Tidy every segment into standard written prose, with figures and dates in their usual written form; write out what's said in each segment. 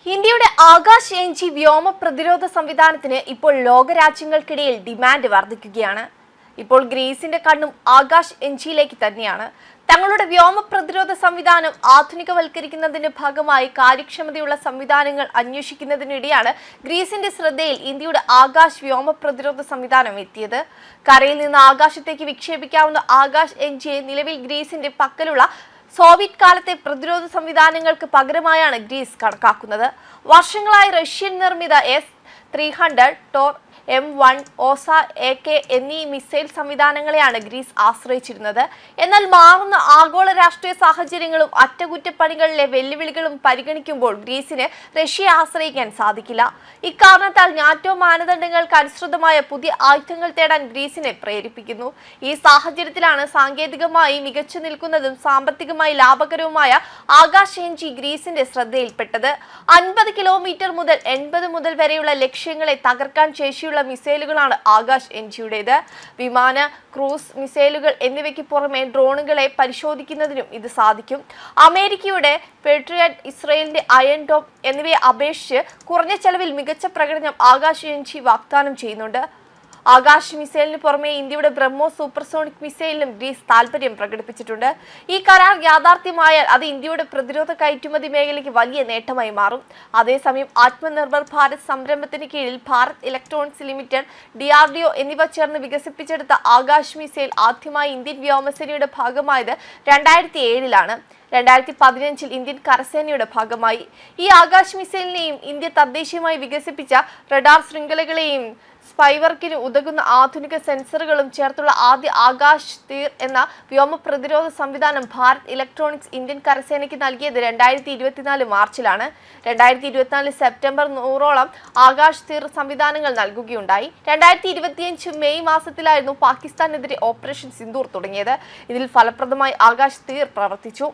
ഇന്ത്യയുടെ ആകാശ് എൻജി വ്യോമ പ്രതിരോധ സംവിധാനത്തിന് ഇപ്പോൾ ലോകരാജ്യങ്ങൾക്കിടയിൽ ഡിമാൻഡ് വർദ്ധിക്കുകയാണ്. ഇപ്പോൾ ഗ്രീസിന്റെ കണ്ണും ആകാശ് എൻജിയിലേക്ക് തന്നെയാണ്. തങ്ങളുടെ വ്യോമ പ്രതിരോധ സംവിധാനം ആധുനികവൽക്കരിക്കുന്നതിന്റെ ഭാഗമായി കാര്യക്ഷമതയുള്ള സംവിധാനങ്ങൾ അന്വേഷിക്കുന്നതിനിടെയാണ് ഗ്രീസിന്റെ ശ്രദ്ധയിൽ ഇന്ത്യയുടെ ആകാശ് വ്യോമ പ്രതിരോധ സംവിധാനം എത്തിയത്. കരയിൽ നിന്ന് ആകാശത്തേക്ക് വിക്ഷേപിക്കാവുന്ന ആകാശ് എൻജിയെ നിലവിൽ ഗ്രീസിന്റെ പക്കലുള്ള സോവിയറ്റ് കാലത്തെ പ്രതിരോധ സംവിധാനങ്ങൾക്ക് പകരമായാണ് ഗ്രീസ് കണക്കാക്കുന്നത്. വർഷങ്ങളായി റഷ്യൻ നിർമ്മിത S-300, ടോർ M1, ഓസ AK എന്നീ മിസൈൽ സംവിധാനങ്ങളെയാണ് ഗ്രീസ് ആശ്രയിച്ചിരുന്നത്. എന്നാൽ മാറുന്ന ആഗോള രാഷ്ട്രീയ സാഹചര്യങ്ങളും അറ്റകുറ്റപ്പണികളിലെ വെല്ലുവിളികളും പരിഗണിക്കുമ്പോൾ ഗ്രീസിന് റഷ്യയെ ആശ്രയിക്കാൻ സാധിക്കില്ല. ഇക്കാരണത്താൽ നാറ്റോ മാനദണ്ഡങ്ങൾക്ക് അനുസൃതമായ പുതിയ ആയുധങ്ങൾ തേടാൻ ഗ്രീസിനെ പ്രേരിപ്പിക്കുന്നു. ഈ സാഹചര്യത്തിലാണ് സാങ്കേതികമായി മികച്ചു നിൽക്കുന്നതും സാമ്പത്തികമായി ലാഭകരവുമായ ആകാശ് എൻജി ഗ്രീസിന്റെ ശ്രദ്ധയിൽപ്പെട്ടത്. 50 കിലോമീറ്റർ മുതൽ 80 മുതൽ വരെയുള്ള ലക്ഷ്യങ്ങളെ തകർക്കാൻ ശേഷിയുള്ള മിസൈലുകളാണ് ആകാശ് എൻജിയുടേത്. വിമാന, ക്രൂസ് മിസൈലുകൾ എന്നിവയ്ക്ക് പുറമെ ഡ്രോണുകളെ പരിശോധിക്കുന്നതിനും ഇത് സാധിക്കും. അമേരിക്കയുടെ പേട്രിയറ്റ്, ഇസ്രയേലിന്റെ അയൺ ഡോം എന്നിവയെ അപേക്ഷിച്ച് കുറഞ്ഞ ചെലവിൽ മികച്ച പ്രകടനം ആകാശ് എൻജി വാഗ്ദാനം ചെയ്യുന്നുണ്ട്. ആകാശ് മിസൈലിന് പുറമെ ഇന്ത്യയുടെ ബ്രഹ്മോസ് സൂപ്പർസോണിക് മിസൈലിനും ഗ്രീസ് താൽപര്യം പ്രകടിപ്പിച്ചിട്ടുണ്ട്. ഈ കരാർ യാഥാർത്ഥ്യമായാൽ അത് ഇന്ത്യയുടെ പ്രതിരോധ കയറ്റുമതി മേഖലയ്ക്ക് വലിയ നേട്ടമായി മാറും. അതേസമയം ആത്മനിർഭർ ഭാരത് സംരംഭത്തിന് കീഴിൽ ഭാരത് ഇലക്ട്രോണിക്സ് ലിമിറ്റഡ്, DRDO എന്നിവ ചേർന്ന് വികസിപ്പിച്ചെടുത്ത ആകാശ് മിസൈൽ ആദ്യമായി ഇന്ത്യൻ വ്യോമസേനയുടെ ഭാഗമായത് 2007-ലാണ്. 2015-ൽ ഇന്ത്യൻ കരസേനയുടെ ഭാഗമായി. ഈ ആകാശ് മിസൈലിനെയും ഇന്ത്യ തദ്ദേശീയമായി വികസിപ്പിച്ച റഡാർ ശൃംഖലകളെയും സ്പൈവർക്കിന് ഉതകുന്ന ആധുനിക സെൻസറുകളും ചേർത്തുള്ള ആദ്യ ആകാശ് തീർ എന്ന വ്യോമ പ്രതിരോധ സംവിധാനം ഭാരത് ഇലക്ട്രോണിക്സ് ഇന്ത്യൻ കരസേനയ്ക്ക് നൽകിയത് 2024 മാർച്ചിലാണ്. 2024 സെപ്റ്റംബർ 100ഓളം ആകാശ് തീർ സംവിധാനങ്ങൾ നൽകുകയുണ്ടായി. 2025 മെയ് മാസത്തിലായിരുന്നു പാകിസ്ഥാനെതിരെ ഓപ്പറേഷൻ സിന്ദൂർ തുടങ്ങിയത്. ഇതിൽ ഫലപ്രദമായി ആകാശ് തീർ പ്രവർത്തിച്ചു.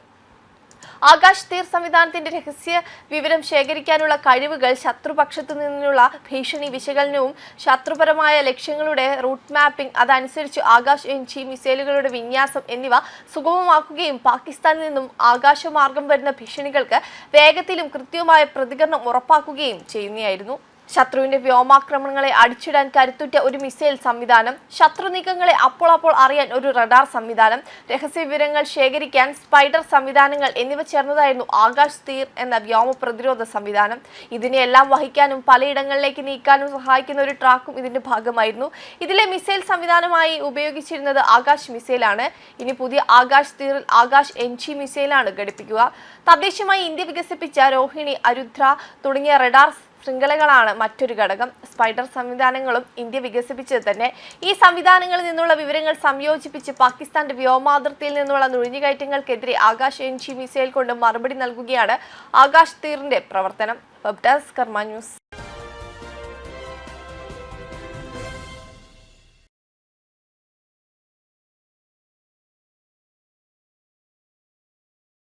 ആകാശ് തീർ സംവിധാനത്തിന്റെ രഹസ്യ വിവരം ശേഖരിക്കാനുള്ള കഴിവുകൾ, ശത്രുപക്ഷത്തു നിന്നുള്ള ഭീഷണി വിശകലനവും ശത്രുപരമായ ലക്ഷ്യങ്ങളുടെ റൂട്ട് മാപ്പിംഗ്, അതനുസരിച്ച് ആകാശ് എൻജി മിസൈലുകളുടെ വിന്യാസം എന്നിവ സുഗമമാക്കുകയും പാകിസ്ഥാനിൽ നിന്നും ആകാശമാർഗം വരുന്ന ഭീഷണികൾക്ക് വേഗത്തിലും കൃത്യവുമായ പ്രതികരണം ഉറപ്പാക്കുകയും ചെയ്യുന്നതായിരുന്നു. ശത്രുവിന്റെ വ്യോമാക്രമണങ്ങളെ അടിച്ചിടാൻ കരുത്തുറ്റ ഒരു മിസൈൽ സംവിധാനം, ശത്രു നീക്കങ്ങളെ അപ്പോൾ അറിയാൻ ഒരു റഡാർ സംവിധാനം, രഹസ്യ വിവരങ്ങൾ ശേഖരിക്കാൻ സ്പൈഡർ സംവിധാനങ്ങൾ എന്നിവ ചേർന്നതായിരുന്നു ആകാശ് തീർ എന്ന വ്യോമ പ്രതിരോധ സംവിധാനം. ഇതിനെയെല്ലാം വഹിക്കാനും പലയിടങ്ങളിലേക്ക് നീക്കാനും സഹായിക്കുന്ന ഒരു ട്രാക്കും ഇതിന്റെ ഭാഗമായിരുന്നു. ഇതിലെ മിസൈൽ സംവിധാനമായി ഉപയോഗിച്ചിരുന്നത് ആകാശ് മിസൈലാണ്. ഇനി പുതിയ ആകാശ് തീറിൽ ആകാശ് എൻജി മിസൈലാണ് ഘടിപ്പിക്കുക. തദ്ദേശീയമായി ഇന്ത്യ വികസിപ്പിച്ച രോഹിണി, അരുദ്ര തുടങ്ങിയ റഡാർ ശൃംഖലകളാണ് മറ്റൊരു ഘടകം. സ്പൈഡർ സംവിധാനങ്ങളും ഇന്ത്യ വികസിപ്പിച്ചത് തന്നെ. ഈ സംവിധാനങ്ങളിൽ നിന്നുള്ള വിവരങ്ങൾ സംയോജിപ്പിച്ച് പാകിസ്ഥാന്റെ വ്യോമാതിർത്തിയിൽ നിന്നുള്ള നുഴഞ്ഞുകയറ്റങ്ങൾക്കെതിരെ ആകാശ് എൻജി മിസൈൽ കൊണ്ട് മറുപടി നൽകുകയാണ് ആകാശ് തീറിന്റെ പ്രവർത്തനം. വെബ് ഡെസ്ക് കർമ്മ ന്യൂസ്.